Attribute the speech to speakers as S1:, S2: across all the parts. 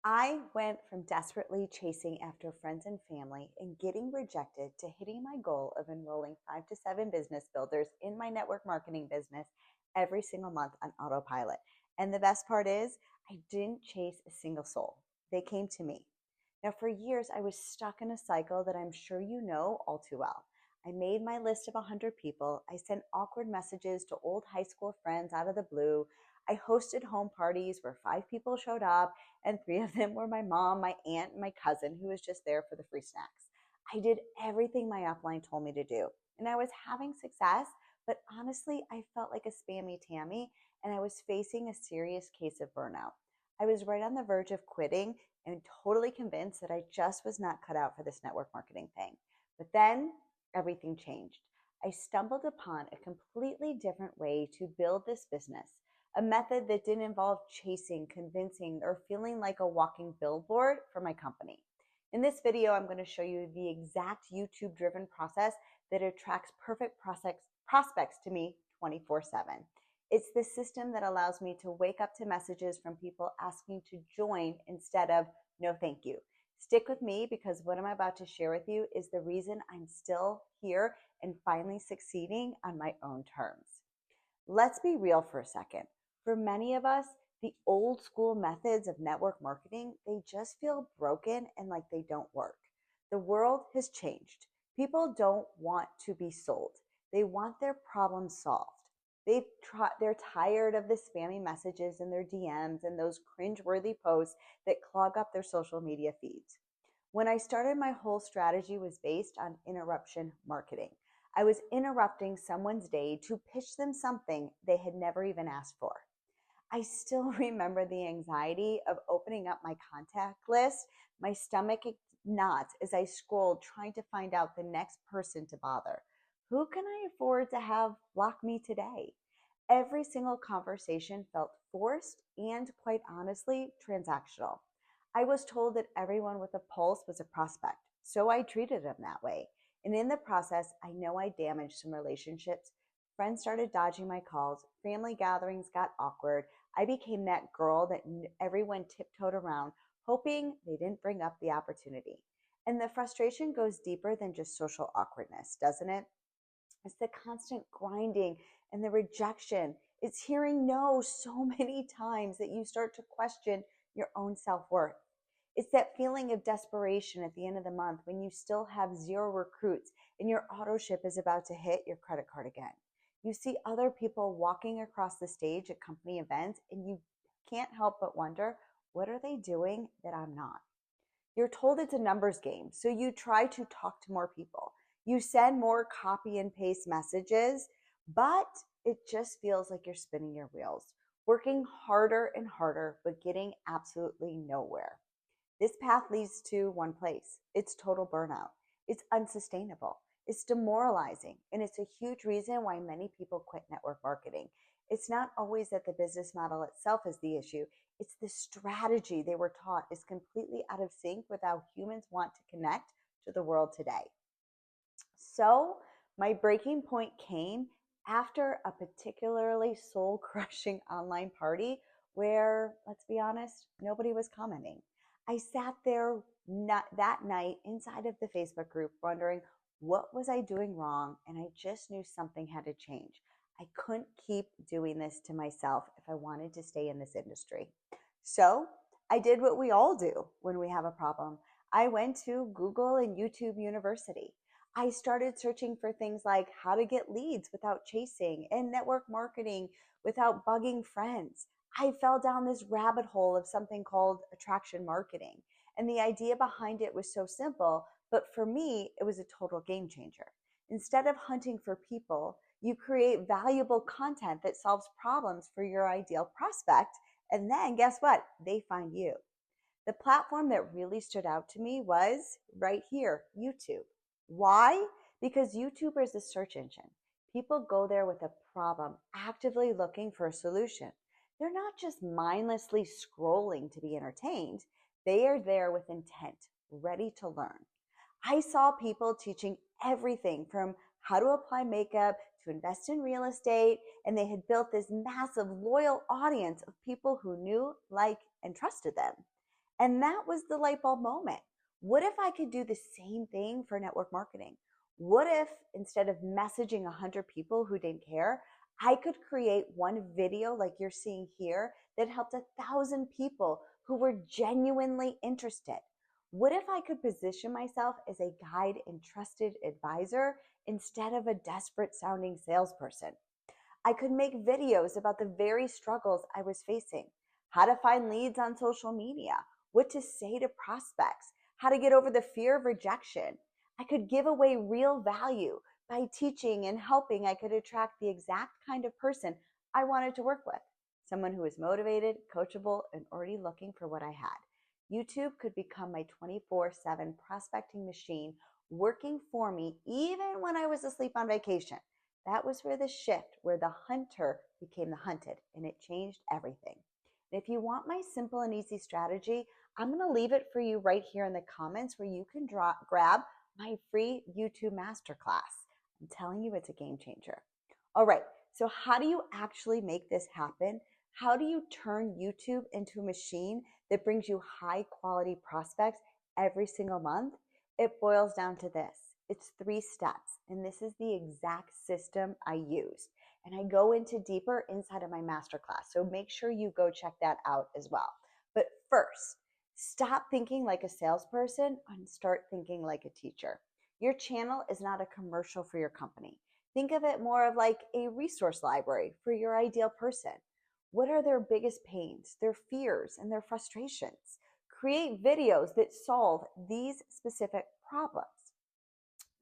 S1: I went from desperately chasing after friends and family and getting rejected to hitting my goal of enrolling 5 to 7 business builders in my network marketing business every single month on autopilot. And the best part is, I didn't chase a single soul. They came to me. Now, for years, I was stuck in a cycle that I'm sure you know all too well. I made my list of 100 people. I sent awkward messages to old high school friends out of the blue. I hosted home parties where 5 people showed up, and 3 of them were my mom, my aunt, and my cousin, who was just there for the free snacks. I did everything my upline told me to do, and I was having success, but honestly, I felt like a spammy Tammy, and I was facing a serious case of burnout. I was right on the verge of quitting and totally convinced that I just was not cut out for this network marketing thing. But then everything changed. I stumbled upon a completely different way to build this business, a method that didn't involve chasing, convincing, or feeling like a walking billboard for my company. In this video, I'm going to show you the exact YouTube driven process that attracts perfect prospects to me 24/7. It's the system that allows me to wake up to messages from people asking to join instead of no thank you. Stick with me because what I'm about to share with you is the reason I'm still here and finally succeeding on my own terms. Let's be real for a second. For many of us, the old school methods of network marketing, they just feel broken and like they don't work. The world has changed. People don't want to be sold. They want their problems solved. They're tired of the spammy messages in their DMs and those cringeworthy posts that clog up their social media feeds. When I started, my whole strategy was based on interruption marketing. I was interrupting someone's day to pitch them something they had never even asked for. I still remember the anxiety of opening up my contact list. My stomach knots as I scrolled, trying to find out the next person to bother. Who can I afford to have block me today? Every single conversation felt forced and, quite honestly, transactional. I was told that everyone with a pulse was a prospect, so I treated them that way. And in the process, I know I damaged some relationships. Friends started dodging my calls, family gatherings got awkward. I became that girl that everyone tiptoed around, hoping they didn't bring up the opportunity. And the frustration goes deeper than just social awkwardness, doesn't it? It's the constant grinding and the rejection. It's hearing no so many times that you start to question your own self worth. It's that feeling of desperation at the end of the month when you still have 0 recruits and your auto ship is about to hit your credit card again. You see other people walking across the stage at company events and you can't help but wonder, what are they doing that I'm not? You're told it's a numbers game, so you try to talk to more people. You send more copy and paste messages, but it just feels like you're spinning your wheels, working harder and harder, but getting absolutely nowhere. This path leads to one place. It's total burnout. It's unsustainable. It's demoralizing. And it's a huge reason why many people quit network marketing. It's not always that the business model itself is the issue. It's the strategy they were taught is completely out of sync with how humans want to connect to the world today. So my breaking point came after a particularly soul crushing online party where, let's be honest, nobody was commenting. I sat there that night inside of the Facebook group wondering, what was I doing wrong? And I just knew something had to change. I couldn't keep doing this to myself if I wanted to stay in this industry. So I did what we all do when we have a problem. I went to Google and YouTube University. I started searching for things like how to get leads without chasing and network marketing without bugging friends. I fell down this rabbit hole of something called attraction marketing. And the idea behind it was so simple, but for me, it was a total game changer. Instead of hunting for people, you create valuable content that solves problems for your ideal prospect. And then guess what? They find you. The platform that really stood out to me was right here, YouTube. Why? Because YouTube is a search engine. People go there with a problem, actively looking for a solution. They're not just mindlessly scrolling to be entertained. They are there with intent, ready to learn. I saw people teaching everything from how to apply makeup to invest in real estate, and they had built this massive loyal audience of people who knew, liked, and trusted them. And that was the light bulb moment. What if I could do the same thing for network marketing? What if instead of messaging 100 people who didn't care, I could create one video like you're seeing here that helped 1,000 people who were genuinely interested? What if I could position myself as a guide and trusted advisor instead of a desperate sounding salesperson? I could make videos about the very struggles I was facing: how to find leads on social media, what to say to prospects, how to get over the fear of rejection. I could give away real value by teaching and helping. I could attract the exact kind of person I wanted to work with: someone who was motivated, coachable, and already looking for what I had. YouTube could become my 24/7 prospecting machine, working for me even when I was asleep on vacation. That was where the shift, where the hunter became the hunted, and it changed everything. And if you want my simple and easy strategy, I'm going to leave it for you right here in the comments where you can grab my free YouTube Masterclass. I'm telling you, it's a game changer. All right, so how do you actually make this happen? How do you turn YouTube into a machine that brings you high quality prospects every single month? It boils down to this. It's 3 steps, and this is the exact system I use. And I go into deeper inside of my masterclass, so make sure you go check that out as well. But first, stop thinking like a salesperson and start thinking like a teacher. Your channel is not a commercial for your company. Think of it more of like a resource library for your ideal person. What are their biggest pains, their fears, and their frustrations? Create videos that solve these specific problems.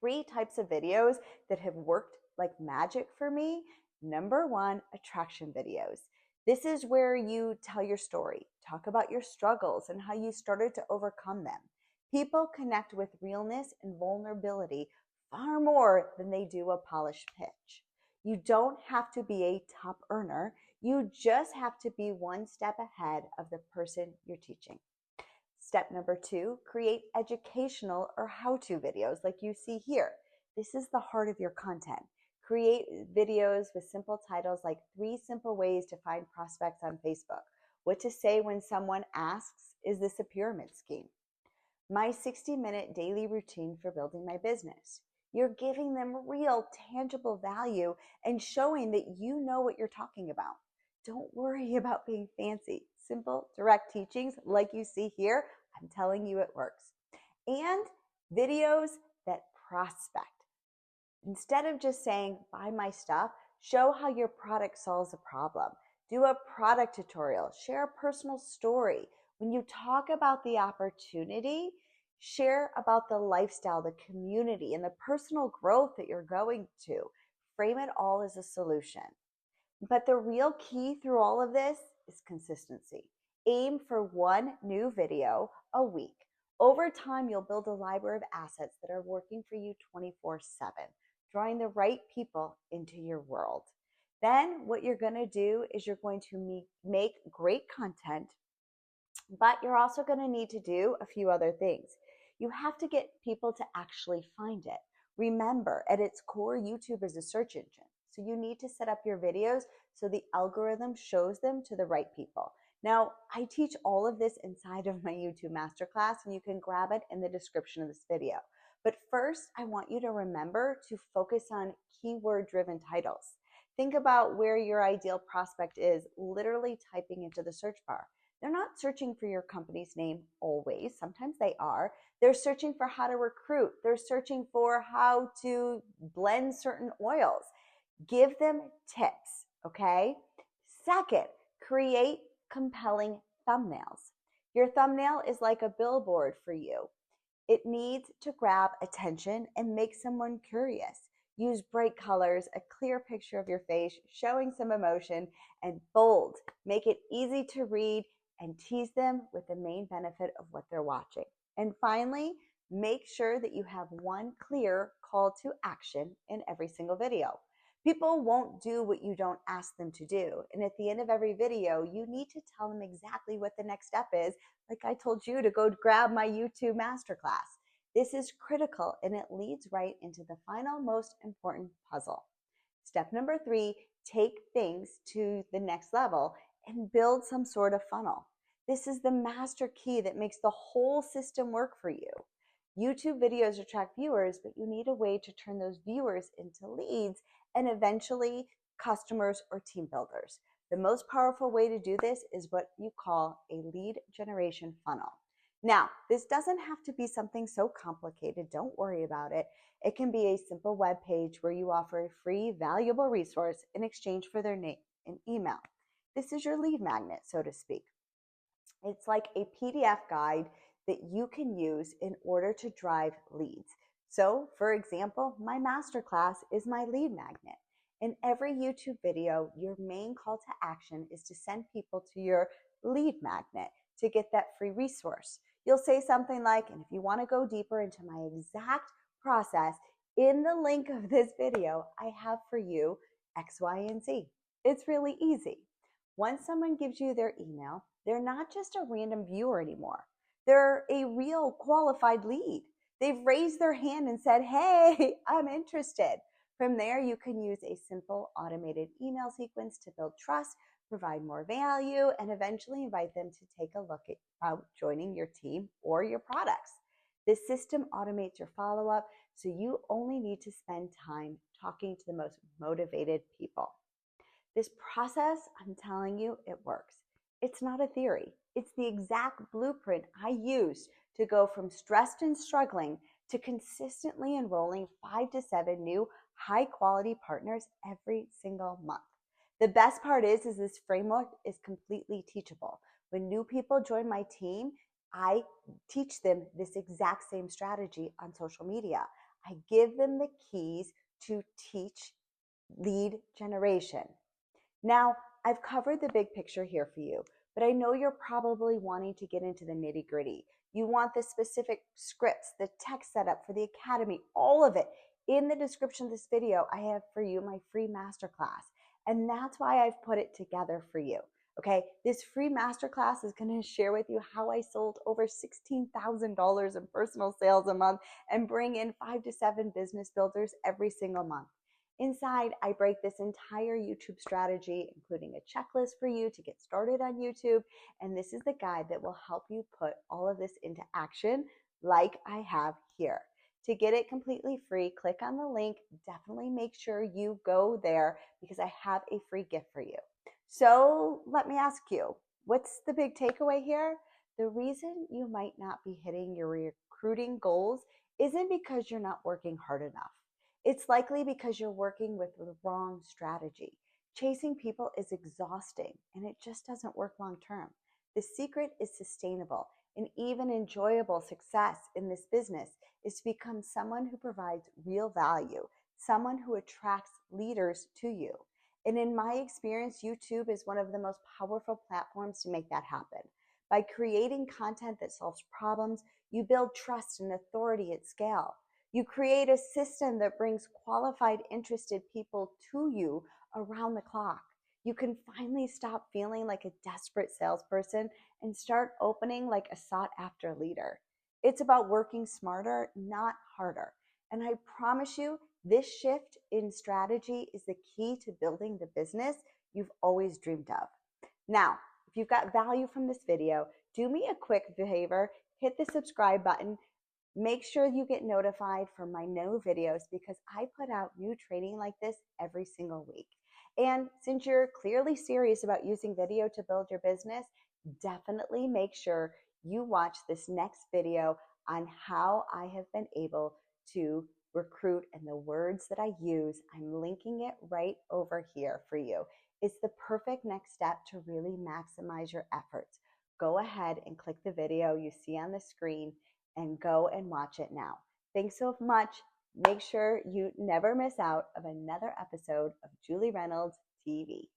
S1: 3 types of videos that have worked like magic for me. Number 1, attraction videos. This is where you tell your story, talk about your struggles and how you started to overcome them. People connect with realness and vulnerability far more than they do a polished pitch. You don't have to be a top earner. You just have to be one step ahead of the person you're teaching. Step number 2, create educational or how-to videos like you see here. This is the heart of your content. Create videos with simple titles like 3 simple ways to find prospects on Facebook, what to say when someone asks, is this a pyramid scheme? My 60-minute daily routine for building my business. You're giving them real, tangible value and showing that you know what you're talking about. Don't worry about being fancy. Simple, direct teachings like you see here, I'm telling you it works. And videos that prospect. Instead of just saying, buy my stuff, show how your product solves a problem. Do a product tutorial, share a personal story. When you talk about the opportunity, share about the lifestyle, the community, and the personal growth that you're going to. Frame it all as a solution. But the real key through all of this is consistency. Aim for 1 new video a week. Over time, you'll build a library of assets that are working for you 24/7, drawing the right people into your world. Then what you're going to do is you're going to make great content, but you're also going to need to do a few other things. You have to get people to actually find it. Remember, at its core, YouTube is a search engine. So you need to set up your videos so the algorithm shows them to the right people. Now, I teach all of this inside of my YouTube Masterclass, and you can grab it in the description of this video. But first, I want you to remember to focus on keyword-driven titles. Think about where your ideal prospect is literally typing into the search bar. They're not searching for your company's name always. Sometimes they are. They're searching for how to recruit. They're searching for how to blend certain oils. Give them tips, okay? Second, create compelling thumbnails. Your thumbnail is like a billboard for you. It needs to grab attention and make someone curious. Use bright colors, a clear picture of your face, showing some emotion, and bold. Make it easy to read and tease them with the main benefit of what they're watching. And finally, make sure that you have one clear call to action in every single video. People won't do what you don't ask them to do. And at the end of every video, you need to tell them exactly what the next step is, like I told you to go grab my YouTube Masterclass. This is critical, and it leads right into the final, most important puzzle. Step number 3, take things to the next level and build some sort of funnel. This is the master key that makes the whole system work for you. YouTube videos attract viewers, but you need a way to turn those viewers into leads and eventually customers or team builders. The most powerful way to do this is what you call a lead generation funnel. Now, this doesn't have to be something so complicated. Don't worry about it. It can be a simple web page where you offer a free, valuable resource in exchange for their name and email. This is your lead magnet, so to speak. It's like a PDF guide that you can use in order to drive leads. So, for example, my masterclass is my lead magnet. In every YouTube video, your main call to action is to send people to your lead magnet to get that free resource. You'll say something like, and if you want to go deeper into my exact process, in the link of this video, I have for you X, Y, and Z. It's really easy. Once someone gives you their email, they're not just a random viewer anymore. They're a real qualified lead. They've raised their hand and said, hey, I'm interested. From there, you can use a simple automated email sequence to build trust, provide more value, and eventually invite them to take a look at joining your team or your products. This system automates your follow-up, so you only need to spend time talking to the most motivated people. This process, I'm telling you, it works. It's not a theory. It's the exact blueprint I used to go from stressed and struggling to consistently enrolling 5 to 7 new high-quality partners every single month. The best part is this framework is completely teachable. When new people join my team, I teach them this exact same strategy on social media. I give them the keys to teach lead generation. Now, I've covered the big picture here for you, but I know you're probably wanting to get into the nitty-gritty. You want the specific scripts, the tech setup for the academy, all of it. In the description of this video, I have for you my free masterclass, and that's why I've put it together for you. Okay, this free masterclass is going to share with you how I sold over $16,000 in personal sales a month and bring in 5 to 7 business builders every single month. Inside, I break this entire YouTube strategy, including a checklist for you to get started on YouTube. And this is the guide that will help you put all of this into action like I have here. To get it completely free, click on the link. Definitely make sure you go there because I have a free gift for you. So let me ask you, what's the big takeaway here? The reason you might not be hitting your recruiting goals isn't because you're not working hard enough. It's likely because you're working with the wrong strategy. Chasing people is exhausting and it just doesn't work long term. The secret is sustainable and even enjoyable success in this business is to become someone who provides real value, someone who attracts leaders to you. And in my experience, YouTube is one of the most powerful platforms to make that happen. By creating content that solves problems, you build trust and authority at scale. You create a system that brings qualified, interested people to you around the clock. You can finally stop feeling like a desperate salesperson and start opening like a sought-after leader. It's about working smarter, not harder. And I promise you, this shift in strategy is the key to building the business you've always dreamed of. Now, if you've got value from this video, do me a quick favor, hit the subscribe button. Make sure you get notified for my new videos because I put out new training like this every single week. And since you're clearly serious about using video to build your business, definitely make sure you watch this next video on how I have been able to recruit and the words that I use. I'm linking it right over here for you. It's the perfect next step to really maximize your efforts. Go ahead and click the video you see on the screen and go and watch it now. Thanks so much. Make sure you never miss out of another episode of Julie Reynolds TV.